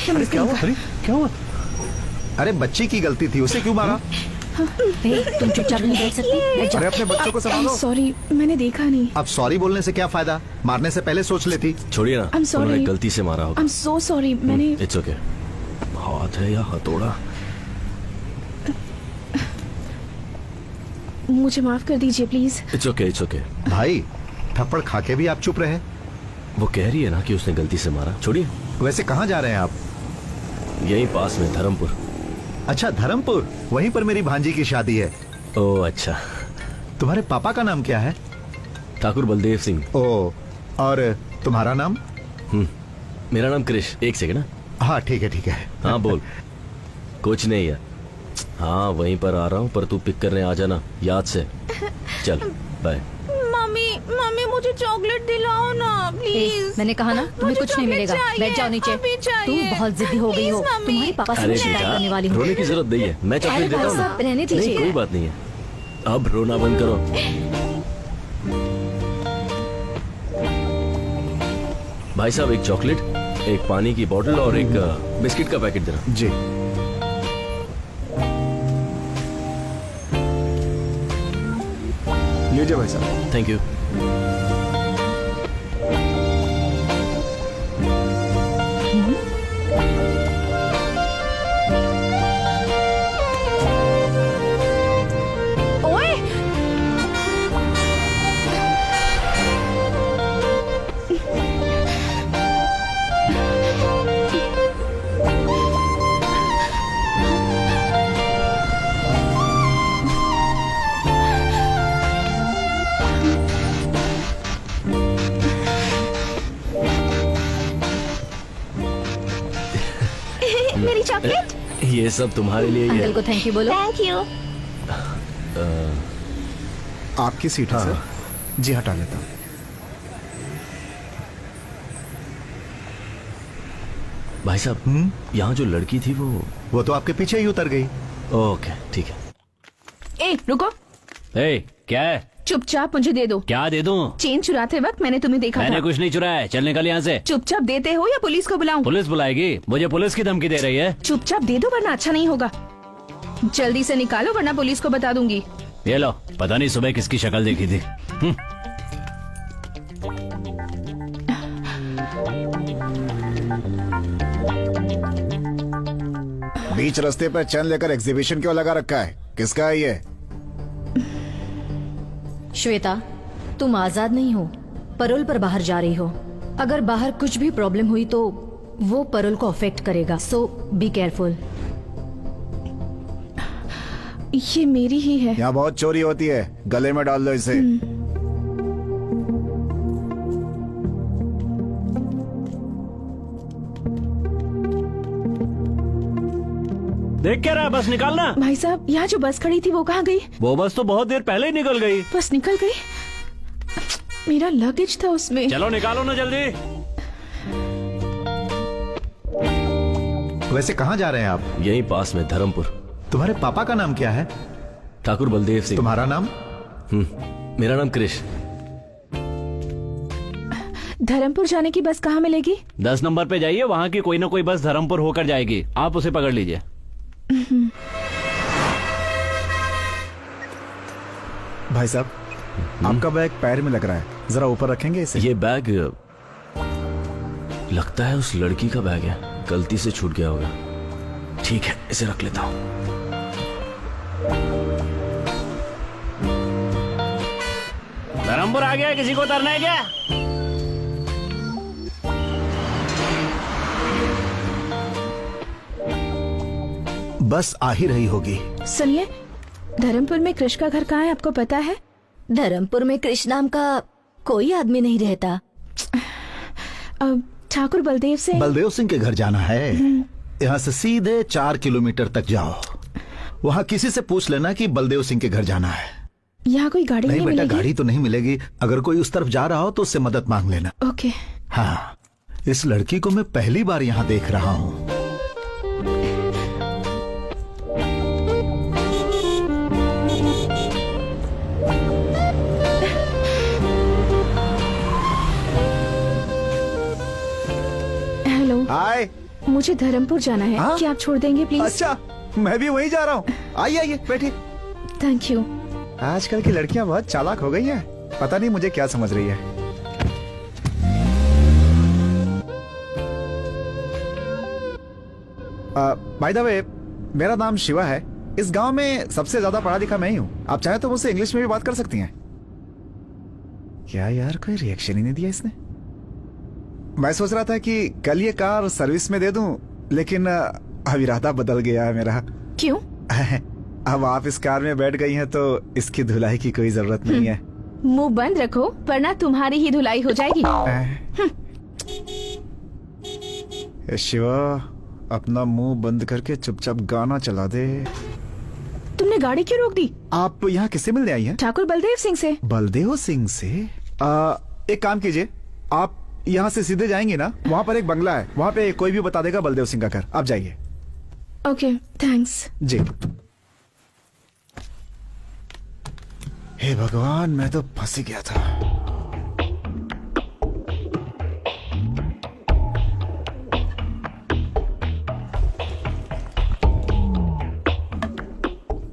अरे क्या हुआ? अरे क्या हुआ? अरे बच्ची की गलती थी, उसे क्यों मारा? तुम चुपचाप नहीं बैठ सकती? बैठ जाओ। अरे अपने बच्चों को संभालो। सॉरी, मैंने देखा नहीं। अब सॉरी बोलने से क्या फायदा? मारने से पहले सोच लेती। छोड़िए ना, I'm sorry. उन्होंने गलती से मारा होगा। I'm so sorry, मैंने इट्स ओके। हाथ है या हथौड़ा? मुझे माफ कर दीजिए please. It's okay, it's okay. भाई थप्पड़ खा के भी आप चुप रहे। वो कह रही है ना कि उसने गलती से मारा। छोड़िए। वैसे कहाँ जा रहे हैं आप? यहीं पास में धर्मपुर। अच्छा धर्मपुर, वहीं पर मेरी भांजी की शादी है। ओह अच्छा। तुम्हारे पापा का नाम क्या है? ठाकुर बलदेव सिंह। ओ, और तुम्हारा नाम? मेरा नाम क्रिश। एक सेकंड ना। हाँ ठीक है ठीक है। हाँ बोल। कुछ नहीं है। हाँ वहीं पर आ रहा हूँ, पर तू पिक करने आ जाना याद से। चल बाय। मम्मी मुझे चॉकलेट दिलाओ ना प्लीज। मैंने कहा ना तुम्हें कुछ नहीं मिलेगा। बैठ जाओ नीचे। तुम बहुत जिद्दी हो गई हो। तुम्हारे पापा से अरे शिकायत करने वाली बेटा, हूँ। रोने की जरूरत नहीं है, मैं चॉकलेट देता हूँ ना। रहने नहीं दीजिए। कोई बात नहीं है, अब रोना बंद करो। भाई साहब एक चॉकलेट, एक पानी की बोतल और एक बिस्किट का पैकेट देना। जी। लीजिए भाई साहब। Thank you. ओए मेरी चॉकलेट। ये सब तुम्हारे लिए ही है। अंकल को थैंक यू बोलो। Thank you. आपकी सीट है सर। जी हटा लेता हूँ। भाई साहब यहाँ जो लड़की थी वो तो आपके पीछे ही उतर गई। ओके ठीक है। ए रुको, ए क्या है? चुपचाप मुझे दे दो। क्या दे दूं? चेन चुराते वक्त मैंने तुम्हें देखा मैंने था। कुछ नहीं चुराया है, चल निकल यहाँ से। चुपचाप देते हो या पुलिस को बुलाऊं? पुलिस बुलाएगी? मुझे पुलिस की धमकी दे रही है? चुपचाप दे दो वरना अच्छा नहीं होगा। जल्दी से निकालो वरना पुलिस को बता दूंगी। ये लो, पता नहीं सुबह किसकी शक्ल देखी थी। बीच रास्ते पर चैन लेकर एग्जीबिशन क्यों लगा रखा है? किसका है ये? श्वेता, तुम आजाद नहीं हो, परोल पर बाहर जा रही हो। अगर बाहर कुछ भी प्रॉब्लम हुई तो वो परोल को अफेक्ट करेगा, सो बी केयरफुल। ये मेरी ही है। यहाँ बहुत चोरी होती है, गले में डाल लो इसे। देख क्या रहा है? बस निकालना। भाई साहब, यहाँ जो बस खड़ी थी वो कहाँ गई? वो बस तो बहुत देर पहले ही निकल गई। बस निकल गई? मेरा लगेज था उसमें। चलो निकालो ना जल्दी। वैसे कहाँ जा रहे हैं आप? यहीं पास में धर्मपुर। तुम्हारे पापा का नाम क्या है? ठाकुर बलदेव सिंह। तुम्हारा नाम? मेरा नाम क्रिश। धर्मपुर जाने की बस कहाँ मिलेगी? 10 नंबर पे जाइए, वहाँ की कोई ना कोई बस धर्मपुर होकर जाएगी, आप उसे पकड़ लीजिए। भाई साहब, आपका बैग पैर में लग रहा है, जरा ऊपर रखेंगे इसे? ये बैग लगता है उस लड़की का बैग है, गलती से छूट गया होगा। ठीक है, इसे रख लेता हूँ। धर्मपुर आ गया, किसी को उतरना है क्या? बस आ ही रही होगी। सुनिए, धर्मपुर में कृष का घर कहाँ है आपको पता है? धर्मपुर में कृष्ण नाम का कोई आदमी नहीं रहता। ठाकुर बलदेव सिंह। बलदेव सिंह के घर जाना है। यहाँ से सीधे 4 किलोमीटर तक जाओ, वहाँ किसी से पूछ लेना कि बलदेव सिंह के घर जाना है। यहाँ कोई गाड़ी नहीं नहीं बेटा, मिलेगी? गाड़ी तो नहीं मिलेगी। अगर कोई उस तरफ जा रहा हो तो उससे मदद मांग लेना। ओके। हाँ, इस लड़की को मैं पहली बार यहाँ देख रहा हूँ। हेलो, हाय। मुझे धर्मपुर जाना है। हाँ? क्या आप छोड़ देंगे प्लीज? अच्छा, मैं भी वहीं जा रहा हूँ। आइए आइए बैठिए। Thank you. आजकल की लड़कियां बहुत चालाक हो गई हैं। पता नहीं मुझे क्या समझ रही है। बाय द वे, मेरा नाम शिवा है। इस गांव में सबसे ज्यादा पढ़ा लिखा मैं ही हूँ। आप चाहे तो मुझसे इंग्लिश में भी बात कर सकती हैं। क्या यार, कोई रिएक्शन ही नहीं दिया इसने। मैं सोच रहा था कि कल ये कार सर्विस में दे दूं, लेकिन अब इरादा बदल गया है मेरा। क्यों? अब आप इस कार में बैठ गई हैं तो इसकी धुलाई की कोई जरूरत नहीं है। मुंह बंद रखो वरना तुम्हारी ही धुलाई हो जाएगी। ए शिवा, अपना मुंह बंद करके चुपचाप गाना चला दे। तुमने गाड़ी क्यों रोक दी? आप यहाँ किससे मिलने आई हैं? ठाकुर बलदेव सिंह से। बलदेव सिंह से? एक काम कीजिए, आप यहाँ से सीधे जाएंगे ना, वहाँ पर एक बंगला है, वहाँ पे कोई भी बता देगा बलदेव सिंह का घर। आप जाइए। Okay, thanks. जी। हे भगवान, मैं तो फंस ही गया था।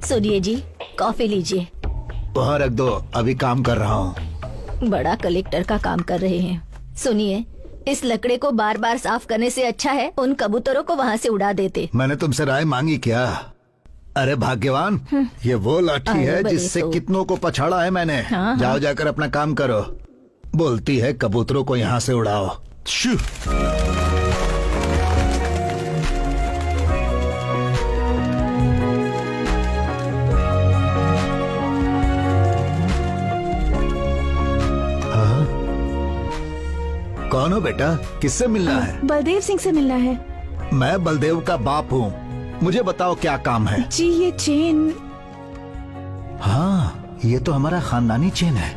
सुनिए जी, कॉफी लीजिए। वहाँ रख दो, अभी काम कर रहा हूँ। बड़ा कलेक्टर का काम कर रहे हैं। सुनिए, इस लकड़े को बार बार साफ करने से अच्छा है उन कबूतरों को वहाँ से उड़ा देते। मैंने तुमसे राय मांगी क्या? अरे भाग्यवान, ये वो लाठी अरे है बड़े जिससे तो। कितनों को पछाड़ा है मैंने। हाँ, जाओ हाँ। जाकर अपना काम करो। बोलती है कबूतरों को यहाँ से उड़ाओ। शू। हाँ? कौन हो बेटा, किससे मिलना है? बलदेव सिंह से मिलना है। मैं बलदेव का बाप हूँ। मुझे बताओ क्या काम है? जी, ये चेन। हाँ, ये तो हमारा खानदानी चेन है।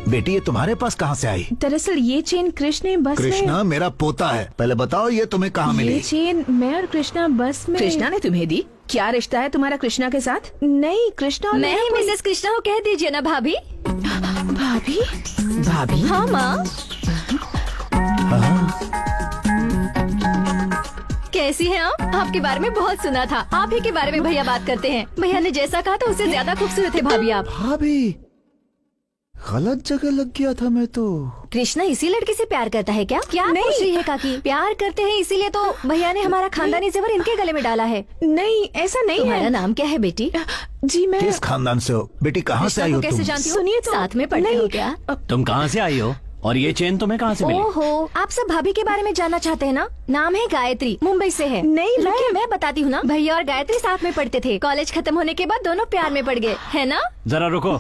बेटी, ये तुम्हारे पास कहाँ से आई? दरअसल ये चेन कृष्ण ने बस कृष्णा मेरा पोता है। पहले बताओ ये तुम्हें कहाँ में। ये मिली? चेन मैं और कृष्णा बस में। कृष्णा ने तुम्हें दी? क्या रिश्ता है तुम्हारा कृष्णा के साथ? नहीं, कृष्णा और मैं ही मिसेस कृष्णा को कह दीजिए ना भाभी। भाभी। भाभी? हाँ माँ। कैसी हैं आप? आपके बारे में बहुत सुना था। आप ही के बारे में भैया बात करते हैं। भैया ने जैसा कहा था उससे ज्यादा खूबसूरत है भाभी आप। भाभी, गलत जगह लग गया था मैं तो। कृष्णा इसी लड़के से प्यार करता है क्या? क्या नहीं। पूछ रही है काकी? प्यार करते हैं इसीलिए तो भैया ने हमारा खानदानी जेवर इनके गले में डाला है। नहीं, ऐसा नहीं तुम्हारा है। नाम क्या है बेटी? जी, मैं किस खानदान से हो? बेटी कहाँ से आई हो कैसे तुम? जानती हो? सुनिए तो। साथ में पढ़ते हो क्या? तुम कहाँ से आई हो और ये चेन तुम्हें कहाँ से मिली? ओहो, आप सब भाभी के बारे में जानना चाहते हैं ना? नाम है गायत्री, मुंबई से है। नहीं, रुकिए, मैं बताती हूँ ना। भैया और गायत्री साथ में पढ़ते थे। कॉलेज खत्म होने के बाद दोनों प्यार में पड़ गए, है ना? जरा रुको,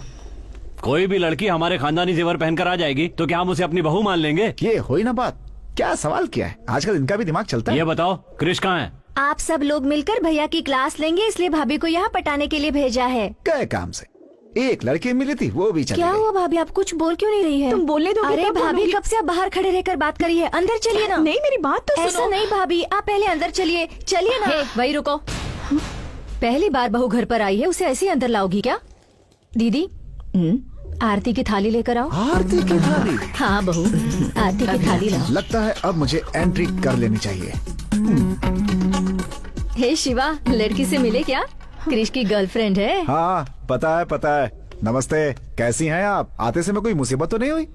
कोई भी लड़की हमारे खानदानी जेवर पहनकर आ जाएगी तो क्या हम उसे अपनी बहू मान लेंगे? ये हो ही ना बात। क्या सवाल किया है? आजकल इनका भी दिमाग चलता है। ये बताओ, कृष कहाँ है? आप सब लोग मिलकर भैया की क्लास लेंगे, इसलिए भाभी को यहाँ पटाने के लिए भेजा है। गए काम से। एक लड़की मिली थी, वो भी चली क्या गई। हुआ भाभी, आप कुछ बोल क्यों नहीं रही है? तुम बोलने दोगी अरे तब भाभी, बोलूंगी। कब से आप बाहर खड़े रहकर बात करी है? अंदर चलिए ना। नहीं, मेरी बात तो ऐसा सुनो। नहीं भाभी, आप पहले अंदर चलिए। चलिए ना। वही रुको। पहली बार बहू घर पर आई है, उसे ऐसे ही अंदर लाओगी क्या? दीदी, आरती की थाली लेकर आओ। आरती की थाली? हाँ बहू, आरती की थाली लाओ। लगता है अब मुझे एंट्री कर लेनी चाहिए। हे शिवा, लड़की से मिले क्या? क्रिश की गर्लफ्रेंड है। हाँ, पता है पता है। नमस्ते, कैसी हैं आप? आते समय कोई मुसीबत तो नहीं हुई?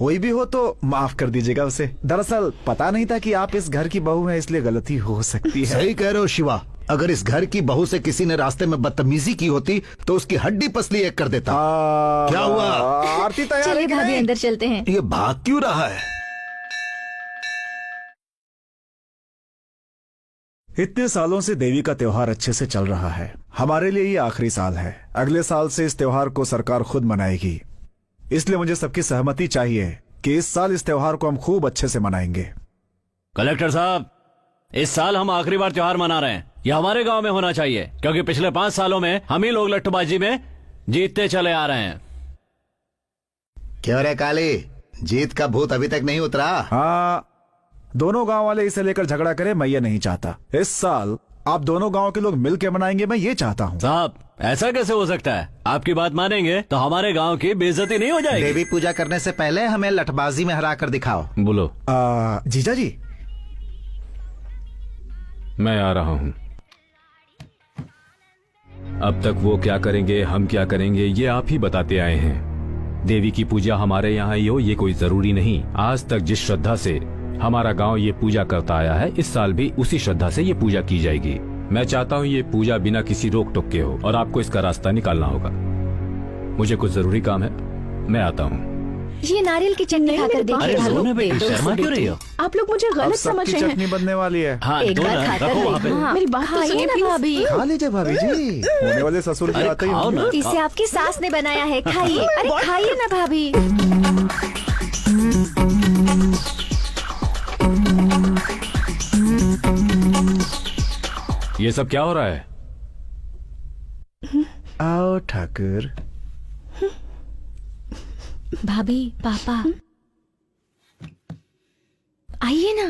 हुई भी हो तो माफ कर दीजिएगा उसे। दरअसल पता नहीं था कि आप इस घर की बहू हैं, इसलिए गलती हो सकती है। सही कह रहे हो शिवा। अगर इस घर की बहू से किसी ने रास्ते में बदतमीजी की होती तो उसकी हड्डी पसली एक कर देता। क्या हुआ? आरती तैयार है चलिए कि भाभी, नहीं? अंदर चलते हैं। ये भाग क्यों रहा है? इतने सालों से देवी का त्योहार अच्छे से चल रहा है। हमारे लिए ये आखिरी साल है। अगले साल से इस त्योहार को सरकार खुद मनाएगी, इसलिए मुझे सबकी सहमति चाहिए कि इस साल इस त्योहार को हम खूब अच्छे से मनाएंगे। कलेक्टर साहब, इस साल हम आखिरी बार त्योहार मना रहे हैं। यह हमारे गांव में होना चाहिए क्योंकि पिछले 5 सालों में हम ही लोग लट्टूबाजी में जीतते चले आ रहे हैं। क्यों रे काली, जीत का भूत अभी तक नहीं उतरा? हाँ, दोनों गांव वाले इसे लेकर झगड़ा करें, मैं ये नहीं चाहता। इस साल आप दोनों गांव के लोग मिलकर मनाएंगे, मैं ये चाहता हूँ। साहब, ऐसा कैसे हो सकता है? आपकी बात मानेंगे तो हमारे गांव की बेइज्जती नहीं हो जाएगी। देवी पूजा करने से पहले हमें लठबाजी में हरा कर दिखाओ। बोलो। जीजा जी, मैं आ रहा हूं। अब तक वो क्या करेंगे, हम क्या करेंगे, ये आप ही बताते आए हैं। देवी की पूजा हमारे यहाँ ही हो ये कोई जरूरी नहीं। आज तक जिस श्रद्धा से हमारा गांव ये पूजा करता आया है, इस साल भी उसी श्रद्धा से ये पूजा की जाएगी। मैं चाहता हूँ ये पूजा बिना किसी रोक टोक के हो और आपको इसका रास्ता निकालना होगा। मुझे कुछ जरूरी काम है, मैं आता हूँ। ये नारियल की चटनी खाकर अरे देखिए दो भाभी। ना बेटी, शर्मा क्यों रही हो? आप लोग मुझे अब गलत समझ सबकी रहे चटनी हैं। बनने वाली है। हाँ एक दो बार ना, खाकर रखो वहाँ पे। देखो। हाँ, मेरी बात तो खाइए सुनिए, ना please। भाभी। खा लीजिए भाभी जी, होने वाले ससुर की अरे आते ही खाओ ना। इसे आपकी सास ने बनाया है, खाइए। अरे खाइए ना भाभी। ये सब क्या हो रहा है? आओ ठाकुर। भाभी, पापा, आइए ना।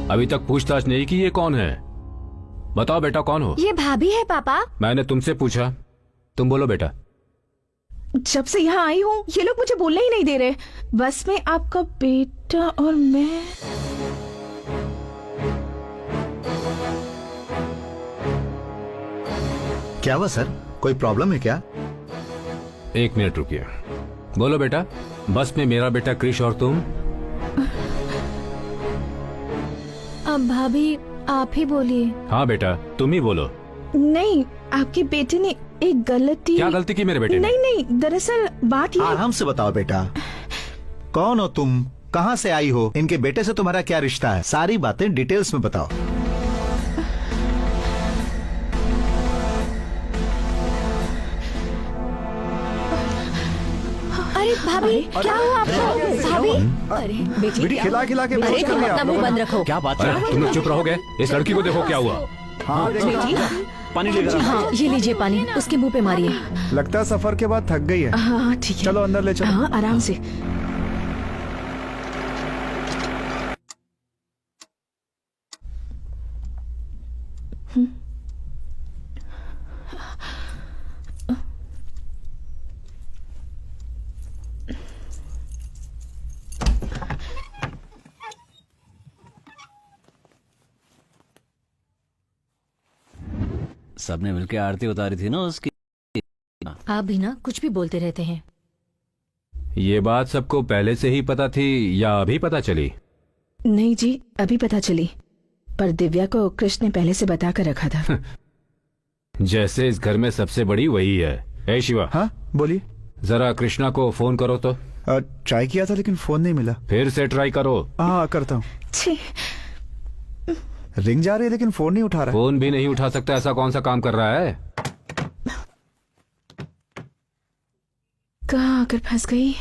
अभी तक पूछताछ नहीं की ये कौन है? बताओ बेटा, कौन हो? ये भाभी है पापा। मैंने तुमसे पूछा, तुम बोलो बेटा। जब से यहाँ आई हूँ ये लोग मुझे बोलने ही नहीं दे रहे। बस में आपका बेटा और मैं। क्या हुआ सर, कोई प्रॉब्लम है क्या? एक मिनट रुकिए। बोलो बेटा, बस में मेरा बेटा क्रिश और तुम। अब भाभी आप ही बोलिए। हाँ बेटा, तुम ही बोलो। नहीं, आपके बेटे ने एक गलती। क्या गलती की मेरे बेटे ने? नहीं नहीं, दरअसल बात ये। आराम से बताओ बेटा, कौन हो तुम, कहाँ से आई हो, इनके बेटे से तुम्हारा क्या रिश्ता है, सारी बातें डिटेल्स में बताओ। अरे भाभी क्या हुआ आपको? भाभी, अरे बेटी खिला खिला के अरे बेहोश कर तुम दिया अपना आप मुंह लोगों बंद ने। रखो। क्या बात अरे, है? तुम लोग चुप रहोगे? इस लड़की को देखो क्या हुआ। हाँ देखा, पानी लेकर आओ। हाँ ये लीजिए पानी, उसके मुंह पे मारिए। लगता है सफर के बाद थक गई है। हाँ ठीक है। चलो अंदर ले चलो। हाँ आराम से। सबने मिलके आरती उतारी थी ना उसकी। आप भी ना कुछ भी बोलते रहते हैं। ये बात सबको पहले से ही पता थी या अभी पता चली? नहीं जी, अभी पता चली, पर दिव्या को कृष्ण ने पहले से बता कर रखा था। जैसे इस घर में सबसे बड़ी वही है। ए शिवा, हाँ बोलिए। जरा कृष्णा को फोन करो तो। ट्राई किया था लेकिन फोन नहीं मिला। फिर से ट्राई करो। हाँ करता हूँ। छी, रिंग जा रही है लेकिन फोन नहीं उठा रहा है। फोन भी नहीं उठा सकता, ऐसा कौन सा काम कर रहा है? कहाँ आकर फंस गई।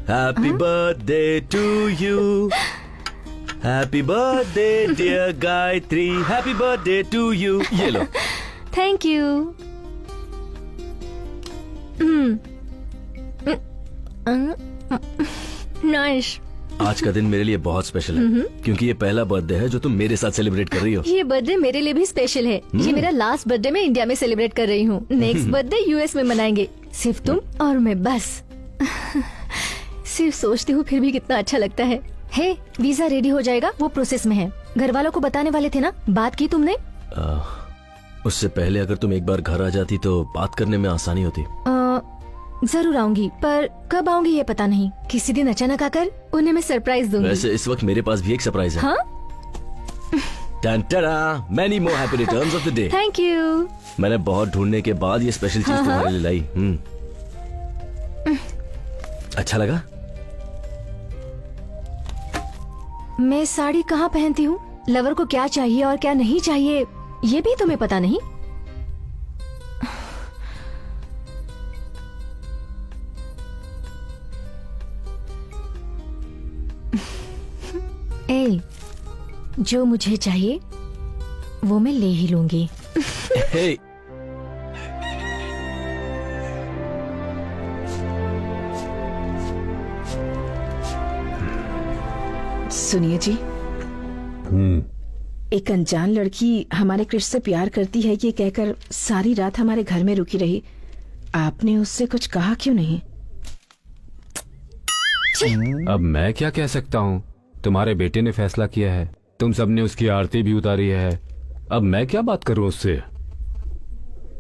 Happy birthday to you, happy birthday dear Gayatri, happy birthday to you. ये लो। Thank you. नाइस। आज का दिन मेरे लिए बहुत स्पेशल है क्योंकि ये पहला बर्थडे है जो तुम मेरे साथ सेलिब्रेट कर रही हो। ये बर्थडे मेरे लिए भी स्पेशल है। ये मेरा लास्ट बर्थडे मैं इंडिया में सेलिब्रेट कर रही हूँ। नेक्स्ट बर्थडे यूएस में मनाएंगे, सिर्फ तुम और मैं बस। सिर्फ सोचती हूँ फिर भी कितना अच्छा लगता है। हे, वीजा रेडी हो जाएगा, वो प्रोसेस में है। घर वालों को बताने वाले थे ना, बात की तुमने? उससे पहले अगर तुम एक बार घर आ जाती तो बात करने में आसानी होती। जरूर आऊंगी, पर कब आऊंगी ये पता नहीं। किसी दिन अचानक आकर उन्हें मैं सरप्राइज दूंगी। वैसे इस वक्त मेरे पास भी एक सरप्राइज है। हाँ? टन-टडा, many more happy returns of the day। Thank you. मैंने बहुत ढूंढने के बाद ये स्पेशल चीज तुम्हारे लिए लाई। अच्छा लगा? मैं साड़ी कहाँ पहनती हूँ, लवर को क्या चाहिए और क्या नहीं चाहिए, ये भी तुम्हें पता नहीं? ए, जो मुझे चाहिए वो मैं ले ही लूंगी। Hey, सुनिए जी, एक अनजान लड़की हमारे कृष से प्यार करती है ये कहकर सारी रात हमारे घर में रुकी रही। आपने उससे कुछ कहा क्यों नहीं? अब मैं क्या कह सकता हूँ? तुम्हारे बेटे ने फैसला किया है, तुम सबने उसकी आरती भी उतारी है। अब मैं क्या बात करूँ उससे?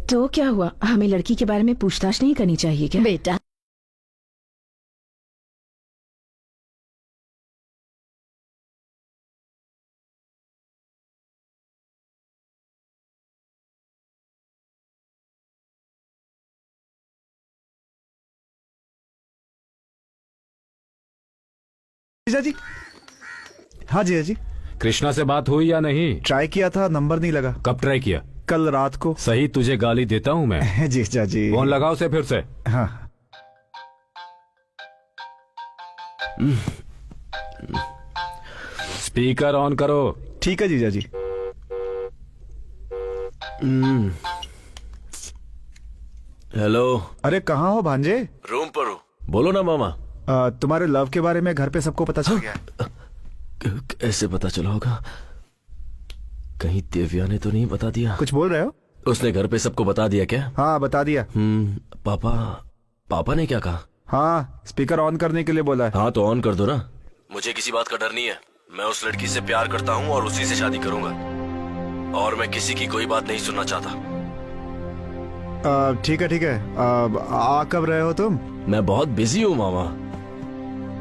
तो क्या हुआ, हमें लड़की के बारे में पूछताछ नहीं करनी चाहिए क्या? बेटा, जीजा जी। हाँ जीजा जी, कृष्णा से बात हुई या नहीं? ट्राई किया था, नंबर नहीं लगा। कब ट्राई किया? कल रात को। सही तुझे गाली देता हूँ मैं। जीजा जी। फोन लगाओ उसे फिर से। हाँ। स्पीकर ऑन करो। ठीक है जीजा जी। हेलो। अरे कहाँ हो भांजे? रूम पर हूँ। बोलो ना मामा। तुम्हारे लव के बारे में घर पे सबको पता चल गया? कैसे पता चला होगा? कहीं दिव्या ने तो नहीं बता दिया? कुछ बोल रहे हो? उसने घर पे सबको बता दिया क्या? हाँ बता दिया। पापा ने क्या कहा? हाँ, स्पीकर ऑन करने के लिए बोला है। हाँ तो ऑन कर दो ना। मुझे किसी बात का डर नहीं है। मैं उस लड़की से प्यार करता हूँ और उसी से शादी करूंगा, और मैं किसी की कोई बात नहीं सुनना चाहता। ठीक है ठीक है। आ कब रहे हो तुम? मैं बहुत बिजी हूँ मामा,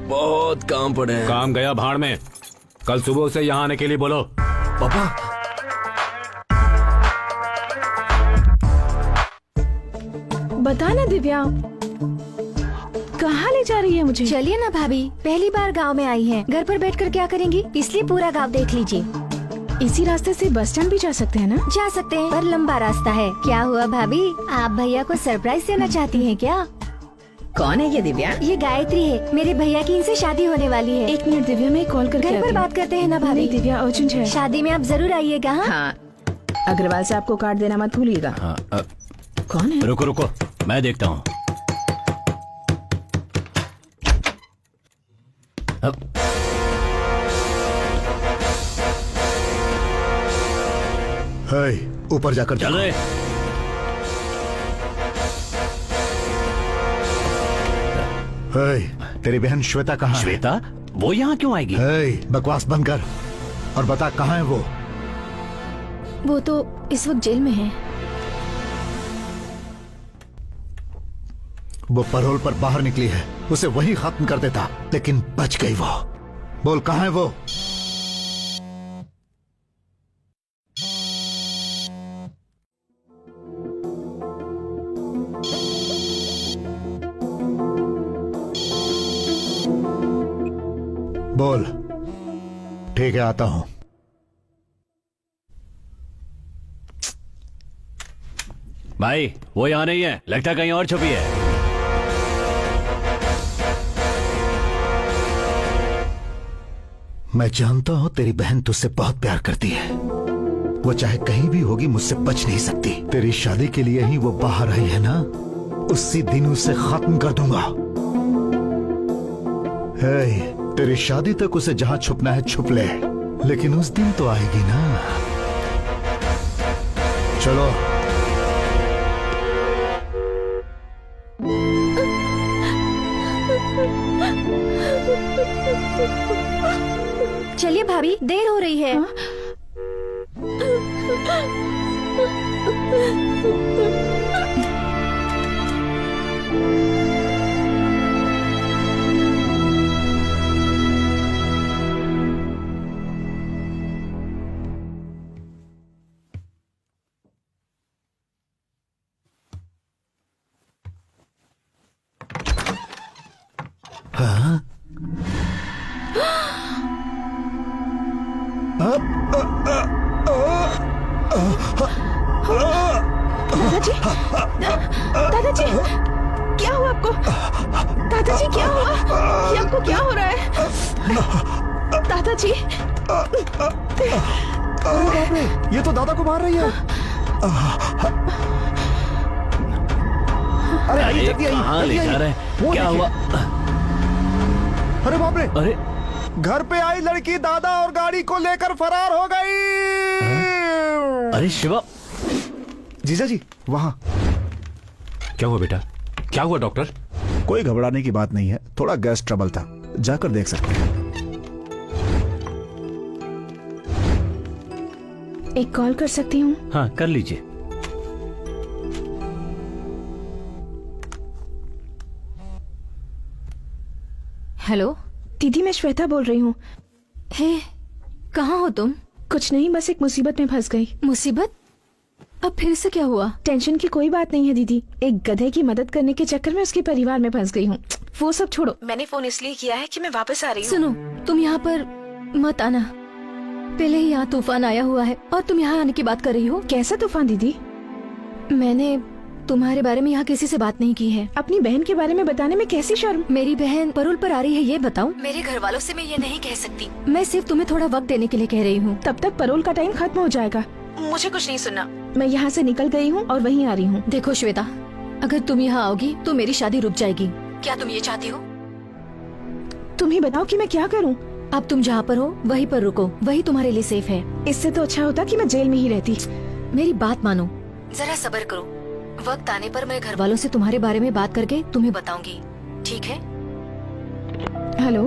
बहुत काम पड़े हैं। काम गया भाड़ में। कल सुबह से यहाँ आने के लिए बोलो। पापा बता ना दिव्या, कहाँ ले जा रही है मुझे? चलिए ना भाभी, पहली बार गांव में आई हैं। घर पर बैठकर क्या करेंगी, इसलिए पूरा गांव देख लीजिए। इसी रास्ते से बस स्टैंड भी जा सकते हैं ना? जा सकते हैं, पर लंबा रास्ता है। क्या हुआ भाभी, आप भैया को सरप्राइज देना चाहती हैं क्या? कौन है ये दिव्या? ये गायत्री है, मेरे भैया की इनसे शादी होने वाली है। एक मिनट दिव्या, मैं कॉल करके घर आती पर हूँ। बात करते हैं ना भाभी। नहीं दिव्या, अर्जेंट है। शादी में आप जरूर आइएगा। हाँ? हाँ, अग्रवाल साहब को कार्ड देना मत भूलिएगा। कौन है? रुको रुको, मैं देखता हूँ। ऊपर जाकर चल देखो। रहे। तेरी बहन श्वेता कहाँ है? श्वेता, वो यहाँ क्यों आएगी? बकवास बंद कर और बता कहाँ है वो? वो तो इस वक्त जेल में है। वो पैरोल पर बाहर निकली है, उसे वही खत्म कर देता, लेकिन बच गई वो। बोल कहाँ है वो? बोल। ठीक है, आता हूं। भाई वो यहाँ नहीं है, लगता कहीं और छुपी है। मैं जानता हूं तेरी बहन तुझसे बहुत प्यार करती है। वो चाहे कहीं भी होगी, मुझसे बच नहीं सकती। तेरी शादी के लिए ही वो बाहर आई है ना, उसी दिन उसे खत्म कर दूंगा। तेरी शादी तक उसे जहां छुपना है छुप ले, लेकिन उस दिन तो आएगी ना। चलो। चलिए भाभी, देर हो रही है। दादाजी, दादाजी, क्या हुआ आपको? दादाजी क्या हुआ? ये आपको क्या हो रहा है? दादाजी, ये तो दादा को मार रही है। अरे आइए, जल्दी आइए, कहाँ ले जल्दी जा आइए। रहे हैं? वो क्या देखिए। हुआ? अरे बाप रे, अरे घर पे आई लड़की दादा और गाड़ी को लेकर फरार हो गई। अरे शिवा, जीजा जी वहाँ। क्या हुआ बेटा? क्या हुआ डॉक्टर? कोई घबराने की बात नहीं है, थोड़ा गैस ट्रबल था, जाकर देख सकते हैं। एक कॉल कर सकती हूँ? हाँ कर लीजिए। हेलो दीदी मैं श्वेता बोल रही हूँ। हे, कहाँ हो तुम? कुछ नहीं, बस एक मुसीबत में फंस गई। मुसीबत? अब फिर से क्या हुआ? टेंशन की कोई बात नहीं है दीदी, एक गधे की मदद करने के चक्कर में उसके परिवार में फंस गई हूँ। वो सब छोड़ो, मैंने फोन इसलिए किया है कि मैं वापस आ रही हूँ। सुनो, तुम यहाँ पर मत आना। पहले ही यहाँ तूफान आया हुआ है और तुम यहाँ आने की बात कर रही हो। कैसा तूफान दीदी? मैंने तुम्हारे बारे में यहाँ किसी से बात नहीं की है। अपनी बहन के बारे में बताने में कैसी शर्म। मेरी बहन परोल पर आ रही है, ये बताऊं? मेरे घर वालों से मैं ये नहीं कह सकती। मैं सिर्फ तुम्हें थोड़ा वक्त देने के लिए कह रही हूँ। तब तक परोल का टाइम खत्म हो जाएगा। मुझे कुछ नहीं सुनना, मैं यहाँ से निकल गई हूँ और वहीं आ रही हूँ। देखो श्वेता, अगर तुम यहाँ आओगी तो मेरी शादी रुक जाएगी। क्या तुम ये चाहती हो? तुम ही बताओ कि मैं क्या करूँ। अब तुम जहाँ पर हो वहीं पर रुको, वही तुम्हारे लिए सेफ है। इससे तो अच्छा होता कि मैं जेल में ही रहती। मेरी बात मानो, जरा सब्र करो। वक्त आने पर मैं घर वालों से तुम्हारे बारे में बात करके तुम्हें बताऊंगी, ठीक है? हेलो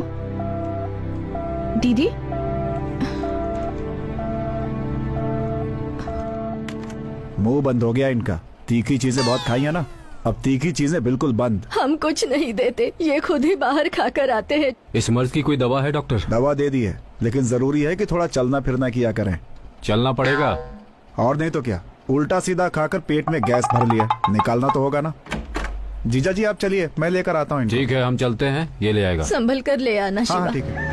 दीदी। मुंह बंद हो गया इनका, तीखी चीजें बहुत खाई है ना, अब तीखी चीजें बिल्कुल बंद। हम कुछ नहीं देते, ये खुद ही बाहर खाकर आते हैं। इस मर्ज की कोई दवा है डॉक्टर? दवा दे दी है, लेकिन जरूरी है कि थोड़ा चलना फिरना किया करें। चलना पड़ेगा। और नहीं तो क्या, उल्टा सीधा खाकर पेट में गैस भर लिया, निकालना तो होगा ना। जीजा जी आप चलिए, मैं लेकर आता हूँ इनको। ठीक है हम चलते हैं, ये ले आएगा। संभल कर ले आना शिवा। हाँ ठीक है।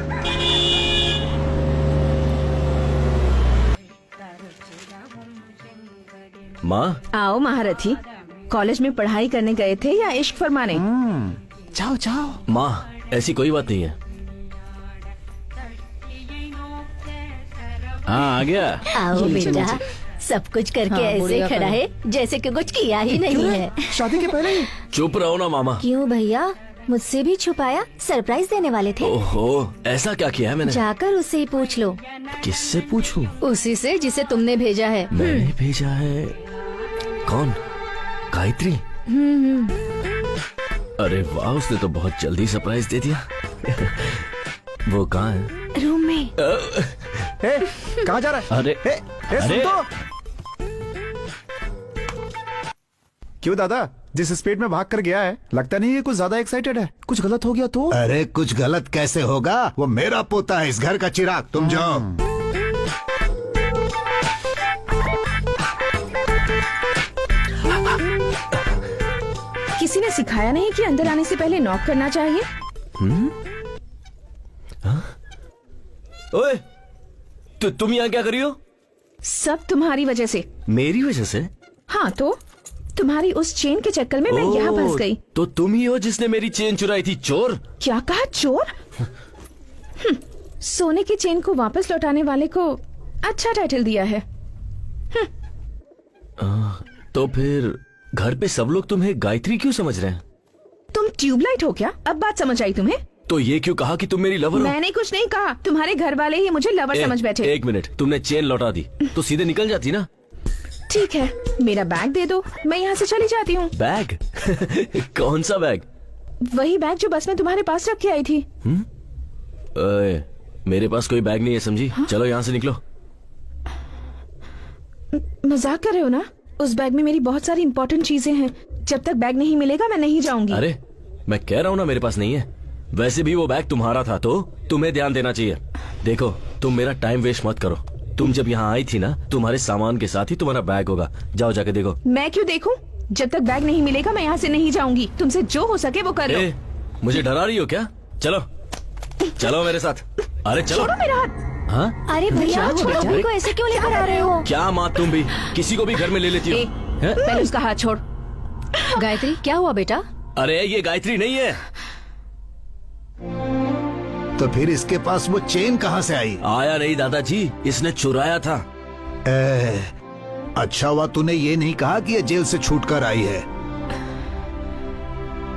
माँ, आओ महारथी, कॉलेज में पढ़ाई करने गए थे या इश्क फरमाने? जाओ जाओ। माँ ऐसी कोई बात नहीं है। हाँ आ गया। आओ बेटा, सब कुछ करके ऐसे खड़ा है जैसे कि कुछ किया ही नहीं है। शादी के पहले ही? चुप रहो ना मामा। क्यों भैया, मुझसे भी छुपाया? सरप्राइज देने वाले थे? ओहो, ऐसा क्या किया है मैंने? जाकर उससे ही पूछ लो। किससे पूछूं? उसी से जिसे तुमने भेजा है। मैंने भेजा है? कौन? गायत्री? अरे वाह, उसने तो बहुत जल्दी सरप्राइज दे दिया। वो कहाँ है? रूम में। ए, कहाँ जा रहा है? अरे ए, सुन अरे! तो। क्यों दादा, जिस स्पीड में भाग कर गया है, लगता नहीं है कुछ ज्यादा एक्साइटेड है। कुछ गलत हो गया तो? अरे कुछ गलत कैसे होगा, वो मेरा पोता है, इस घर का चिराग। तुम जाओ। किसी ने सिखाया नहीं कि अंदर आने से पहले नॉक करना चाहिए? ओए, तुम यहाँ क्या कर रही हो? सब तुम्हारी वजह से। मेरी वजह से? हाँ तो तुम्हारी उस चेन के चक्कर में मैं यहाँ फंस गई। तो तुम ही हो जिसने मेरी चेन चुराई थी, चोर? क्या कहा, चोर? सोने की चेन को वापस लौटाने वाले को अच्छा टाइटल दिया है। तो फिर घर पे सब लोग तुम्हें गायत्री क्यों समझ रहे हैं? तुम ट्यूबलाइट हो क्या? अब बात समझ आई तुम्हें? तो ये क्यों कहा कि तुम मेरी लवर हो? मैंने कुछ नहीं कहा, तुम्हारे घर वाले ही मुझे लवर समझ बैठे। एक मिनट, तुमने चेन लौटा दी तो सीधे निकल जाती ना। ठीक है, मेरा बैग दे दो, मैं यहाँ से चली जाती हूँ। बैग? कौन सा बैग? वही बैग जो बस में तुम्हारे पास रख के आई थी। ओए, मेरे पास कोई बैग नहीं है समझी। चलो यहाँ से निकलो। मजाक कर रहे हो ना? उस बैग में मेरी बहुत सारी इंपॉर्टेंट चीजें हैं। जब तक बैग नहीं मिलेगा मैं नहीं जाऊंगी। अरे मैं कह रहा हूँ ना मेरे पास नहीं है। वैसे भी वो बैग तुम्हारा था तो तुम्हें ध्यान देना चाहिए। देखो, तुम मेरा टाइम वेस्ट मत करो। तुम जब यहाँ आई थी ना, तुम्हारे सामान के साथ ही तुम्हारा बैग होगा। जाओ जाके देखो। मैं क्यों देखूं? जब तक बैग नहीं मिलेगा मैं यहाँ से नहीं जाऊंगी। तुमसे जो हो सके वो कर लो। मुझे डरा रही हो क्या? चलो चलो मेरे साथ। अरे चलो। छोड़ो मेरा हाथ। हाँ? अरे भैया, छोटू को ऐसे क्यों लेकर आ रहे हो? क्या माँ, तुम भी किसी को भी घर में ले लेती हो? पहले उसका हाथ छोड़। गायत्री, क्या हुआ बेटा? अरे ये गायत्री नहीं है। तो फिर इसके पास वो चेन कहाँ से आई? आया नहीं दादाजी, इसने चुराया था। अच्छा हुआ तूने ये नहीं कहा कि ये जेल से छूट कर आई है।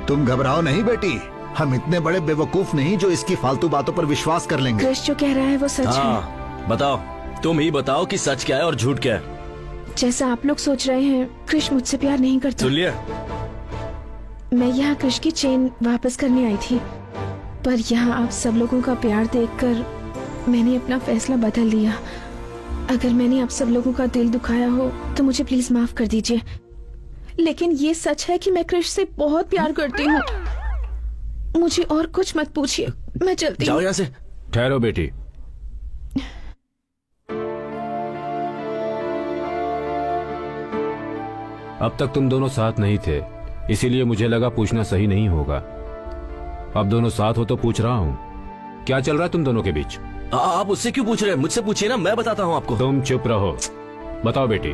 तुम घबराओ नहीं बेटी, हम इतने बड़े बेवकूफ नहीं जो इसकी फालतू बातों पर विश्वास कर लेंगे। कृष जो कह रहा है वो सच है। हाँ बताओ, तुम ही बताओ कि सच क्या है और झूठ क्या है। जैसा आप लोग सोच रहे हैं, कृष मुझसे प्यार नहीं करता। सुन लिया? मैं यहाँ कृष की चेन वापस करने आई थी, पर यहाँ आप सब लोगों का प्यार देखकर मैंने अपना फैसला बदल लिया। अगर मैंने आप सब लोगों का दिल दुखाया हो तो मुझे प्लीज माफ कर दीजिए, लेकिन ये सच है कि मैं कृष से बहुत प्यार करती हूँ। मुझे और कुछ मत पूछिए, मैं चलती जाओ हूँ। यहाँ से। ठहरो बेटी। अब तक तुम दोनों साथ नहीं थे, इसीलिए मुझे लगा पूछना सही नहीं होगा। अब दोनों साथ हो तो पूछ रहा हूँ, क्या चल रहा है तुम दोनों के बीच? आप उससे क्यों पूछ रहे हैं? मुझसे पूछिए ना, मैं बताता हूँ आपको। तुम चुप रहो। बताओ बेटी।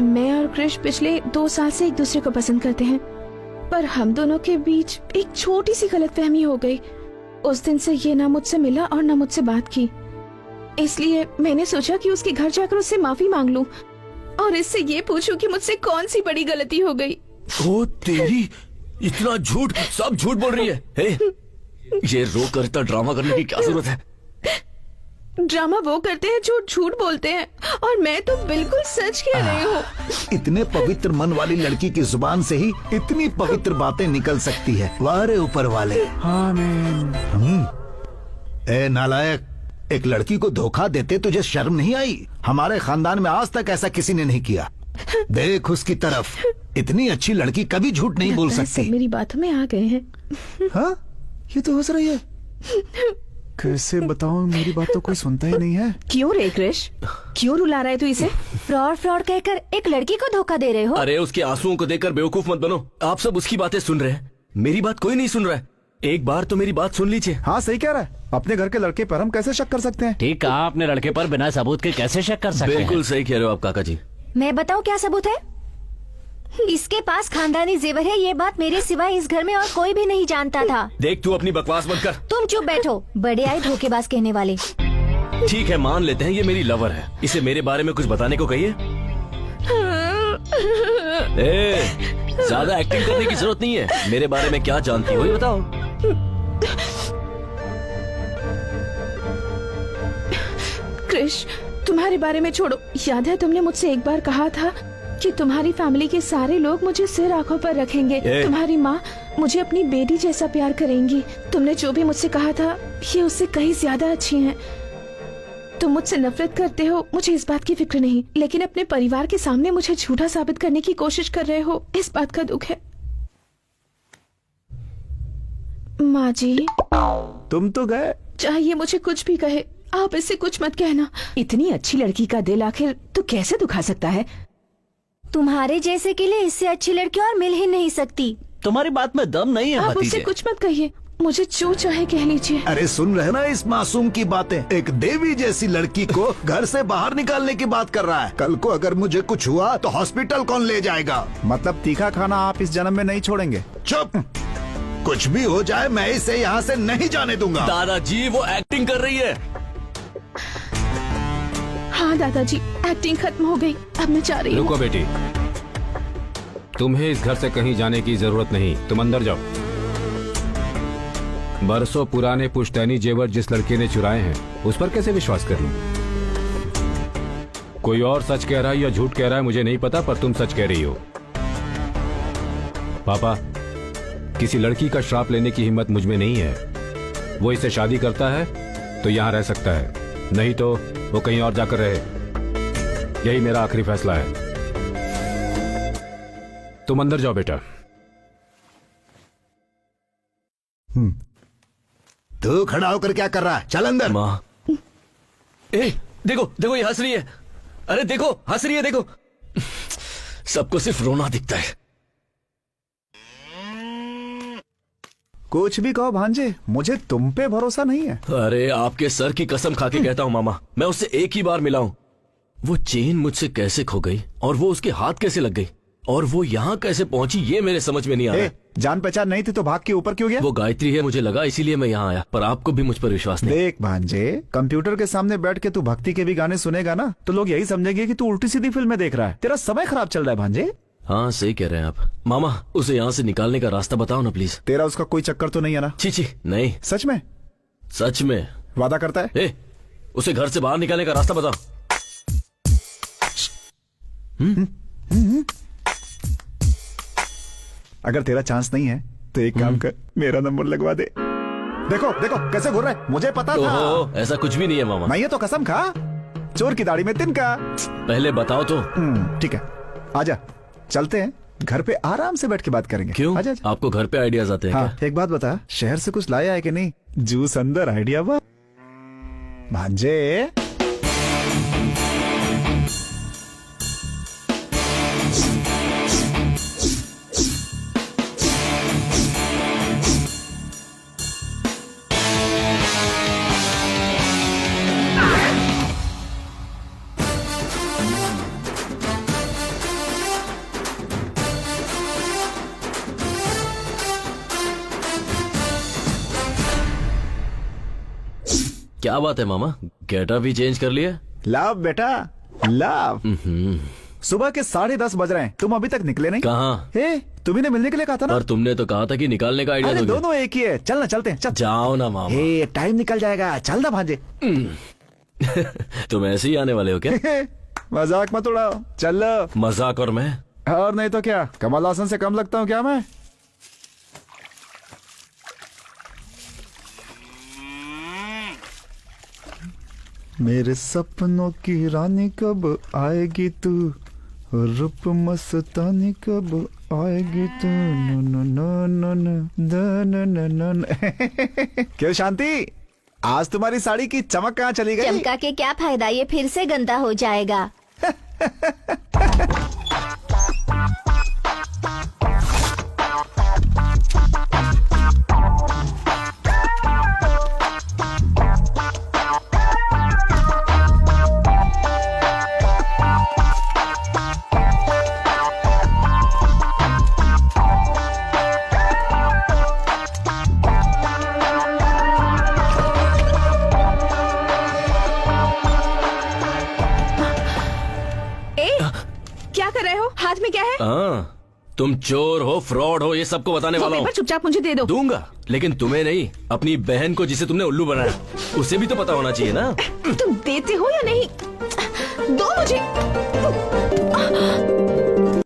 मैं और कृष पिछले 2 साल से एक दूसरे को पसंद करते हैं, पर हम दोनों के बीच एक छोटी सी गलतफहमी हो गई। उस दिन से ये ना मुझसे मिला और ना मुझसे बात की, इसलिए मैंने सोचा कि उसके घर जाकर उससे माफी मांग लूं और इससे ये पूछूं कि मुझसे कौन सी बड़ी गलती हो गई। ओ तेरी, इतना झूठ! सब झूठ बोल रही है। हे, ये रो कर इतना ड्रामा करने की क्या जरूरत है? ड्रामा वो करते हैं जो झूठ बोलते हैं, और मैं तो बिल्कुल सच कह रही हूँ। इतने पवित्र मन वाली लड़की की जुबान से ही इतनी पवित्र बातें निकल सकती है। वाह रे ऊपर वाले। ए नालायक, एक लड़की को धोखा देते तुझे शर्म नहीं आई? हमारे खानदान में आज तक ऐसा किसी ने नहीं किया। देख उसकी तरफ, इतनी अच्छी लड़की कभी झूठ नहीं बोल सब सकती। मेरी बातों में आ गए हैं। हाँ, ये तो हंस रही है। कैसे बताऊं, मेरी बात तो कोई सुनता ही नहीं है। क्यों रे कृष, क्यों रुला रहा है तू इसे? फ्रॉड फ्रॉड कहकर एक लड़की को धोखा दे रहे हो? अरे उसके आंसुओं को देखकर बेवकूफ मत बनो। आप सब उसकी बातें सुन रहे हैं, मेरी बात कोई नहीं सुन रहा है। एक बार तो मेरी बात सुन लीजिए। हाँ सही कह रहा है, अपने घर के लड़के पर हम कैसे शक कर सकते हैं? ठीक कहा, अपने लड़के पर बिना सबूत के कैसे शक कर सकते हैं? बिल्कुल सही कह रहे हो आप काका जी। मैं बताऊं क्या सबूत है? इसके पास खानदानी जेवर है, ये बात मेरे सिवाय इस घर में और कोई भी नहीं जानता था। देख तू अपनी बकवास मत कर। तुम चुप बैठो, बड़े आए धोखेबाज कहने वाले। ठीक है, मान लेते हैं ये मेरी लवर है, इसे मेरे बारे में कुछ बताने को कहिए। ज्यादा एक्टिंग करने की जरूरत नहीं है, मेरे बारे में क्या जानती हो ये बताओ। कृष, तुम्हारे बारे में छोड़ो। याद है तुमने मुझसे एक बार कहा था कि तुम्हारी फैमिली के सारे लोग मुझे सिर आंखों पर रखेंगे। तुम्हारी माँ मुझे अपनी बेटी जैसा प्यार करेंगी। तुमने जो भी मुझसे कहा था, ये उससे कहीं ज्यादा अच्छी हैं। तुम मुझसे नफरत करते हो, मुझे इस बात की फिक्र नहीं, लेकिन अपने परिवार के सामने मुझे झूठा साबित करने की कोशिश कर रहे हो, इस बात का दुख है। माँ जी, तुम तो गए। चाहे ये मुझे कुछ भी कहे, आप इससे कुछ मत कहना। इतनी अच्छी लड़की का दिल आखिर तू कैसे दुखा सकता है? तुम्हारे जैसे के लिए इससे अच्छी लड़की और मिल ही नहीं सकती। तुम्हारी बात में दम नहीं है आप उससे भतीजे। कुछ मत कहिए, मुझे जो चाहे कह लीजिए। अरे सुन रहे ना इस मासूम की बातें? एक देवी जैसी लड़की को घर से बाहर निकालने की बात कर रहा है। कल को अगर मुझे कुछ हुआ तो हॉस्पिटल कौन ले जाएगा? मतलब तीखा खाना आप इस जन्म में नहीं छोड़ेंगे? चुप! कुछ भी हो जाए मैं इसे यहाँ से नहीं जाने दूंगा। दादाजी वो एक्टिंग कर रही है। हाँ दादाजी, एक्टिंग खत्म हो गई, अब मैं जा रही हूँ। रुको बेटी, तुम्हें इस घर से कहीं जाने की जरूरत नहीं, तुम अंदर जाओ। बरसों पुराने पुश्तैनी जेवर जिस लड़के ने चुराए हैं, उस पर कैसे विश्वास कर लूं? कोई और सच कह रहा है या झूठ कह रहा है मुझे नहीं पता, पर तुम सच कह रही हो। पापा, किसी लड़की का श्राप लेने की हिम्मत मुझ में नहीं है। वो इससे शादी करता है तो यहां रह सकता है, नहीं तो वो कहीं और जाकर रहे। यही मेरा आखिरी फैसला है। तुम अंदर जाओ बेटा। तू खड़ा होकर क्या कर रहा है? चल अंदर। माँ, देखो देखो ये हंस रही है। अरे देखो हंस रही है, देखो। सबको सिर्फ रोना दिखता है। कुछ भी कहो भांजे, मुझे तुम पे भरोसा नहीं है। अरे आपके सर की कसम खा के कहता हूँ मामा, मैं उससे एक ही बार मिला हूँ। वो चेन मुझसे कैसे खो गई और वो उसके हाथ कैसे लग गई और वो यहाँ कैसे पहुंची, ये मेरे समझ में नहीं आ रहा। जान पहचान नहीं थी तो भाग के ऊपर क्यों गया? वो गायत्री है मुझे लगा, इसीलिए मैं यहाँ आया, पर आपको भी मुझ पर विश्वास नहीं। देख भांजे, कंप्यूटर के सामने बैठ के तू भक्ति के भी गाने सुनेगा ना तो लोग यही समझेंगे कि तू उल्टी सीधी फिल्में देख रहा है। तेरा समय खराब चल रहा है भांजे। हाँ सही कह रहे हैं आप। मामा उसे यहाँ से निकालने का रास्ता बताओ ना प्लीज। तेरा उसका कोई चक्कर तो नहीं है ना? छी नहीं। सच में? सच में। वादा करता है? उसे घर से बाहर निकालने का रास्ता बताओ। अगर तेरा चांस नहीं है तो एक काम कर, मेरा नंबर लगवा दे। देखो देखो कैसे घूर रहा है, मुझे पता था। ओहो, ऐसा कुछ भी नहीं है मामा। नहीं है तो कसम खा, चोर की दाढ़ी में तिनका। पहले बताओ तो। ठीक है, आजा चलते हैं, घर पे आराम से बैठ के बात करेंगे। क्यों? आजा, आजा। आपको घर पे आइडियाज आते हैं हाँ, एक बात बता, शहर से कुछ लाया है कि नहीं? जूस अंदर आइडिया बा भांजे। क्या बात है मामा, गेटअप भी चेंज कर लिया? लाभ बेटा लाभ। सुबह के 10:30 बज रहे हैं, तुम अभी तक निकले नहीं। कहाँ? हे, तुम्ही ने मिलने के लिए कहा था ना। पर तुमने तो कहा था कि निकालने का आइडिया अरे दोगे। दोनों एक ही है, चल ना चलते हैं, चल। जाओ ना मामा। हे, टाइम निकल जाएगा, चल ना भांजे। तुम ऐसे ही आने वाले हो क्या? मजाक मत उड़ाओ, चल। मजाक और मैं? और नहीं तो क्या, कमल हासन से कम लगता हूँ क्या मैं? मेरे सपनों की रानी कब आएगी तू, रूप मस्तानी कब आएगी तू, no no no no no no no no. क्यों शांति, आज तुम्हारी साड़ी की चमक कहाँ चली गई? चमका के क्या फायदा, ये फिर से गंदा हो जाएगा। क्या कर रहे हो? हाथ में क्या है? हाँ, तुम चोर हो, फ्रॉड हो, ये सबको बताने वो वाला हूँ। पेपर चुपचाप मुझे दे दो। दूंगा, लेकिन तुम्हें नहीं, अपनी बहन को जिसे तुमने उल्लू बनाया, उसे भी तो पता होना चाहिए ना। तुम देते हो या नहीं? दो मुझे।